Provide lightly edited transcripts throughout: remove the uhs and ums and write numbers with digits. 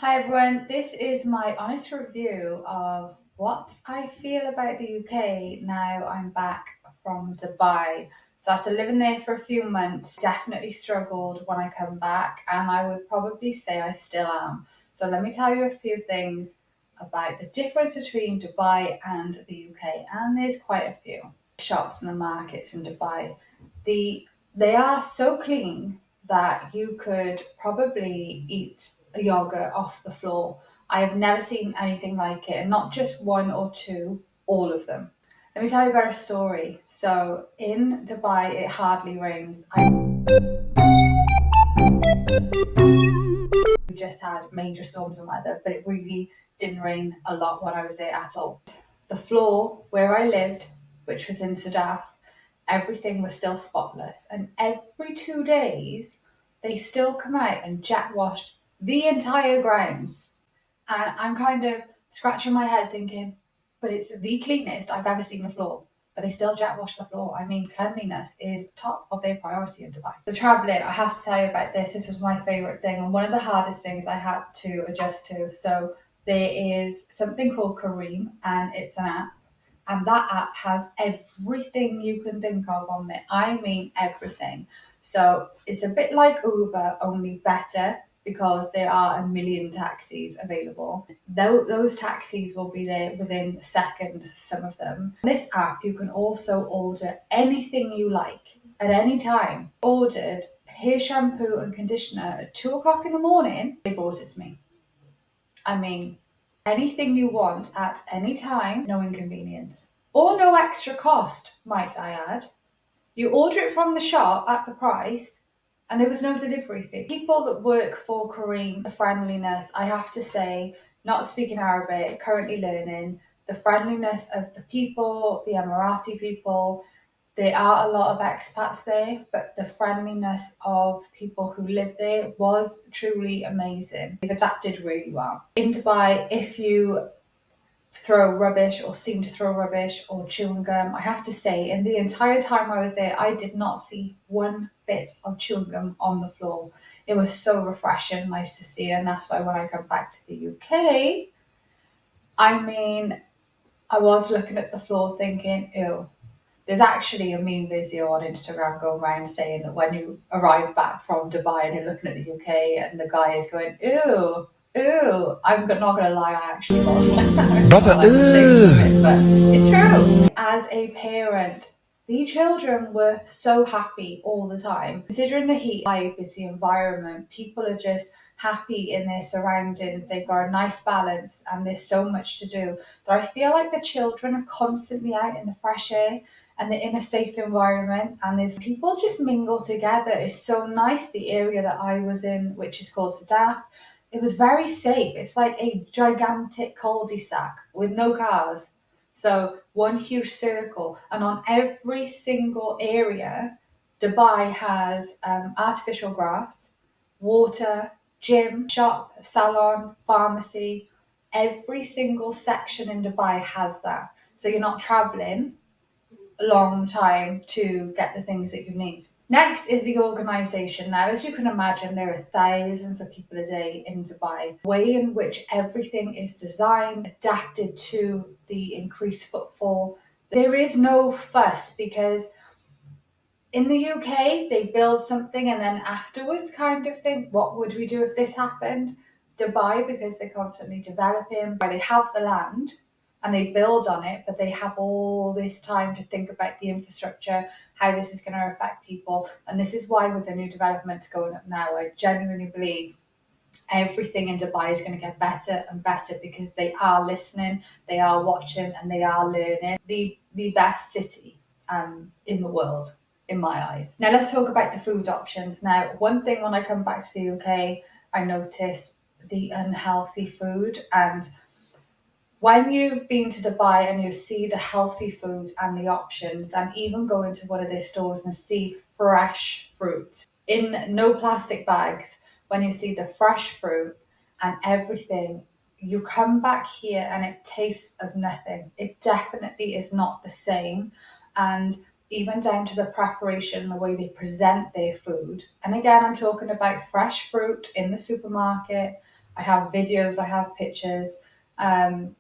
Hi everyone, this is my honest review of what I feel about the UK now I'm back from Dubai. So after living there for a few months, definitely struggled when I come back, and I would probably say I still am. So let me tell you a few things about the difference between Dubai and the UK, and there's quite a few. Shops and the markets in Dubai, they are so clean that you could probably eat a yogurt off the floor. I have never seen anything like it, and not just one or two, all of them. Let me tell you about a story. So in Dubai, it hardly rains. I just had major storms and weather, but it really didn't rain a lot when I was there at all. The floor where I lived, which was in Sadaf, everything was still spotless. And every 2 days, they still come out and jet washed the entire grounds. And I'm kind of scratching my head thinking, but it's the cleanest I've ever seen the floor. But they still jet wash the floor. I mean, cleanliness is top of their priority in Dubai. The travelling, I have to tell you about this. This was my favourite thing, and one of the hardest things I had to adjust to. So there is something called Kareem, and it's an app, and that app has everything you can think of on there. I mean, everything. So it's a bit like Uber, only better because there are a million taxis available. Those taxis will be there within seconds, some of them. This app, you can also order anything you like at any time. Ordered hair shampoo and conditioner at 2 o'clock in the morning, they brought it to me. I mean, anything you want at any time, no inconvenience. Or no extra cost, might I add. You order it from the shop at the price, and there was no delivery fee. People that work for Kareem, the friendliness, I have to say, not speaking Arabic, currently learning, the friendliness of the people, the Emirati people, there are a lot of expats there, but the friendliness of people who live there was truly amazing. They've adapted really well. In Dubai, if you throw rubbish or seem to throw rubbish or chewing gum, I have to say, in the entire time I was there, I did not see one bit of chewing gum on the floor. It was so refreshing, nice to see, and that's why when I come back to the UK, I mean, I was looking at the floor thinking, ew. There's actually a meme video on Instagram going around saying that when you arrive back from Dubai and you're looking at the UK and the guy is going, ew, ew. Not going to lie, I actually was like that as Brother, well. I'm ashamed of it, but it's true. As a parent, the children were so happy all the time. Considering the heat, high busy environment, people are just happy in their surroundings. They've got a nice balance and there's so much to do that I feel like the children are constantly out in the fresh air and they're in a safe environment, and there's people just mingle together. It's so nice. The area that I was in, which is called Sadaf, it was very safe. It's like a gigantic cul-de-sac with no cars. So one huge circle, and on every single area, Dubai has artificial grass, water, gym, shop, salon, pharmacy. Every single section in Dubai has that. So you're not traveling a long time to get the things that you need. Next is the organisation. Now, as you can imagine, there are thousands of people a day in Dubai. The way in which everything is designed, adapted to the increased footfall. There is no fuss because in the UK, they build something and then afterwards kind of think, what would we do if this happened? Dubai, because they're constantly developing, where they have the land and they build on it, but they have all this time to think about the infrastructure, how this is going to affect people. And this is why with the new developments going up now, I genuinely believe everything in Dubai is going to get better and better because they are listening, they are watching, and they are learning. The best city in the world, in my eyes. Now let's talk about the food options. Now, one thing when I come back to the UK, I notice the unhealthy food, and when you've been to Dubai and you see the healthy food and the options, and even go into one of their stores and see fresh fruit in no plastic bags, when you see the fresh fruit and everything, you come back here and it tastes of nothing. It definitely is not the same. And even down to the preparation, the way they present their food. And again, I'm talking about fresh fruit in the supermarket. I have videos, I have pictures. Um,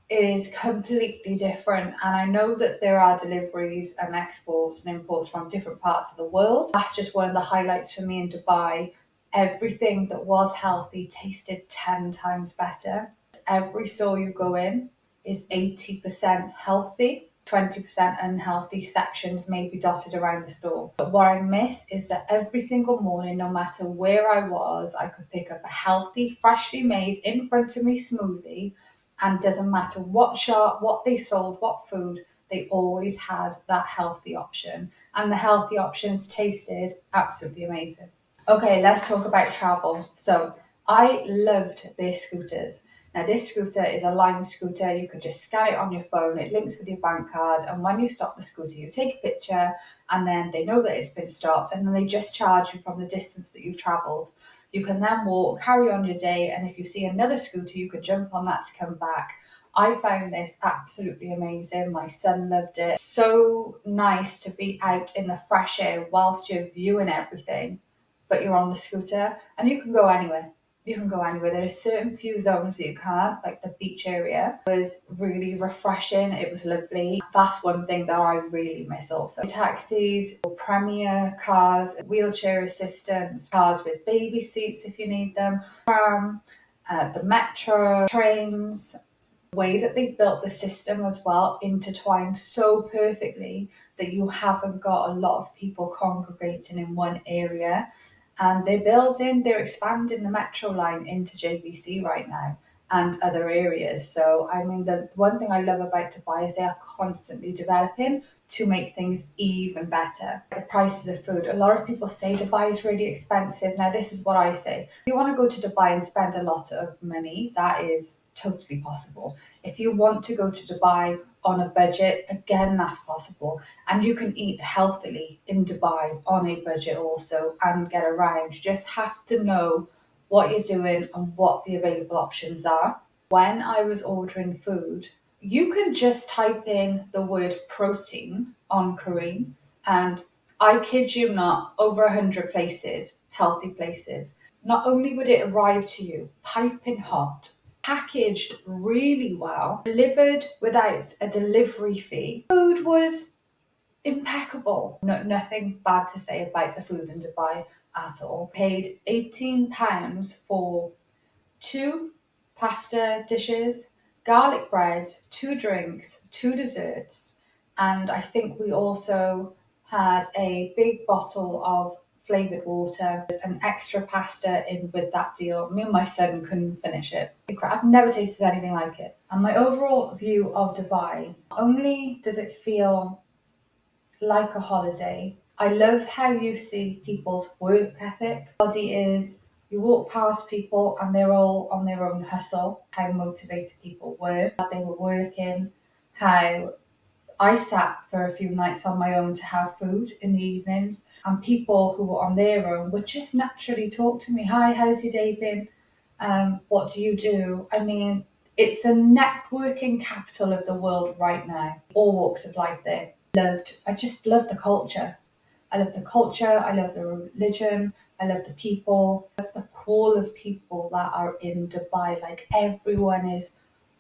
it is completely different. And I know that there are deliveries and exports and imports from different parts of the world. That's just one of the highlights for me in Dubai. Everything that was healthy tasted 10 times better. Every store you go in is 80% healthy, 20% unhealthy sections may be dotted around the store. But what I miss is that every single morning, no matter where I was, I could pick up a healthy, freshly made, in front of me smoothie, and doesn't matter what shop, what they sold, what food, they always had that healthy option. And the healthy options tasted absolutely amazing. Okay, let's talk about travel. So I loved their scooters. Now, this scooter is a Lime scooter. You can just scan it on your phone. It links with your bank card. And when you stop the scooter, you take a picture and then they know that it's been stopped. And then they just charge you from the distance that you've traveled. You can then walk, carry on your day. And if you see another scooter, you can jump on that to come back. I found this absolutely amazing. My son loved it. So nice to be out in the fresh air whilst you're viewing everything, but you're on the scooter and you can go anywhere. You can go anywhere. There are certain few zones that you can't, like the beach area. It was really refreshing. It was lovely. That's one thing that I really miss also. Taxis, premier cars, wheelchair assistance, cars with baby seats if you need them, the metro, trains. The way that they built the system as well intertwined so perfectly that you haven't got a lot of people congregating in one area. And they're expanding the metro line into JVC right now and other areas. So, I mean, the one thing I love about Dubai is they are constantly developing to make things even better. The prices of food. A lot of people say Dubai is really expensive. Now, this is what I say. If you want to go to Dubai and spend a lot of money, that is totally possible. If you want to go to Dubai on a budget, again, that's possible. And you can eat healthily in Dubai on a budget also and get around. You just have to know what you're doing and what the available options are. When I was ordering food, you can just type in the word protein on Careem, and I kid you not, over 100 places, healthy places. Not only would it arrive to you piping hot, packaged really well, delivered without a delivery fee. Food was impeccable. No, nothing bad to say about the food in Dubai at all. Paid £18 for two pasta dishes, garlic bread, two drinks, two desserts, and I think we also had a big bottle of flavoured water, an extra pasta in with that deal. Me and my son couldn't finish it. I've never tasted anything like it. And my overall view of Dubai, not only does it feel like a holiday, I love how you see people's work ethic. Body is, you walk past people and they're all on their own hustle, how motivated people were, how they were working, how I sat for a few nights on my own to have food in the evenings, and people who were on their own would just naturally talk to me. Hi, how's your day been? What do you do? I mean, it's the networking capital of the world right now. All walks of life there. I just love the culture. I love the culture. I love the religion. I love the people. I love the pool of people that are in Dubai. Like everyone is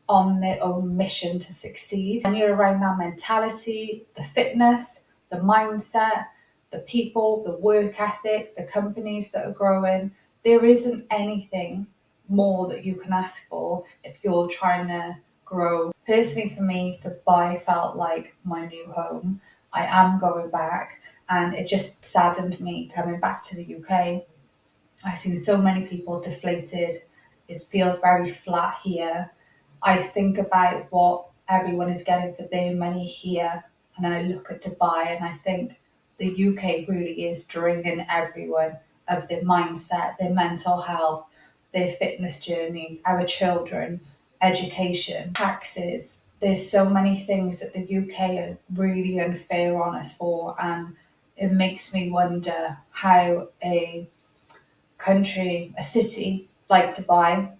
on their own mission to succeed. And you're around that mentality, the fitness, the mindset, the people, the work ethic, the companies that are growing. There isn't anything more that you can ask for if you're trying to grow. Personally, for me, Dubai felt like my new home. I am going back, and it just saddened me coming back to the UK. I see so many people deflated. It feels very flat here. I think about what everyone is getting for their money here, and then I look at Dubai and I think the UK really is draining everyone of their mindset, their mental health, their fitness journey, our children, education, taxes. There's so many things that the UK are really unfair on us for, and it makes me wonder how a country, a city like Dubai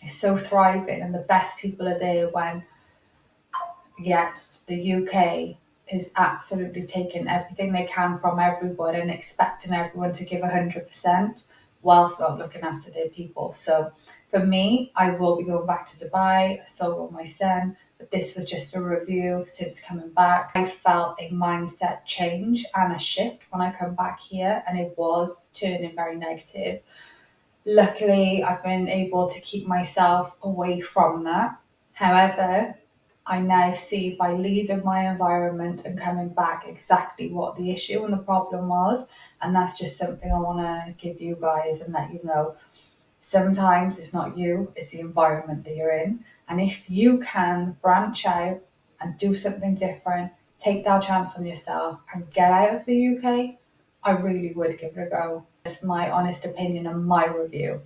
is so thriving and the best people are there when yet the UK is absolutely taking everything they can from everyone and expecting everyone to give 100%, whilst not looking after their people. So for me, I will be going back to Dubai, so will my son. But this was just a review since coming back. I felt a mindset change and a shift when I come back here, and it was turning very negative. Luckily, I've been able to keep myself away from that. However, I now see by leaving my environment and coming back exactly what the issue and the problem was. And that's just something I want to give you guys and let you know. Sometimes it's not you, it's the environment that you're in. And if you can branch out and do something different, take that chance on yourself and get out of the UK, I really would give it a go. It's my honest opinion and my review.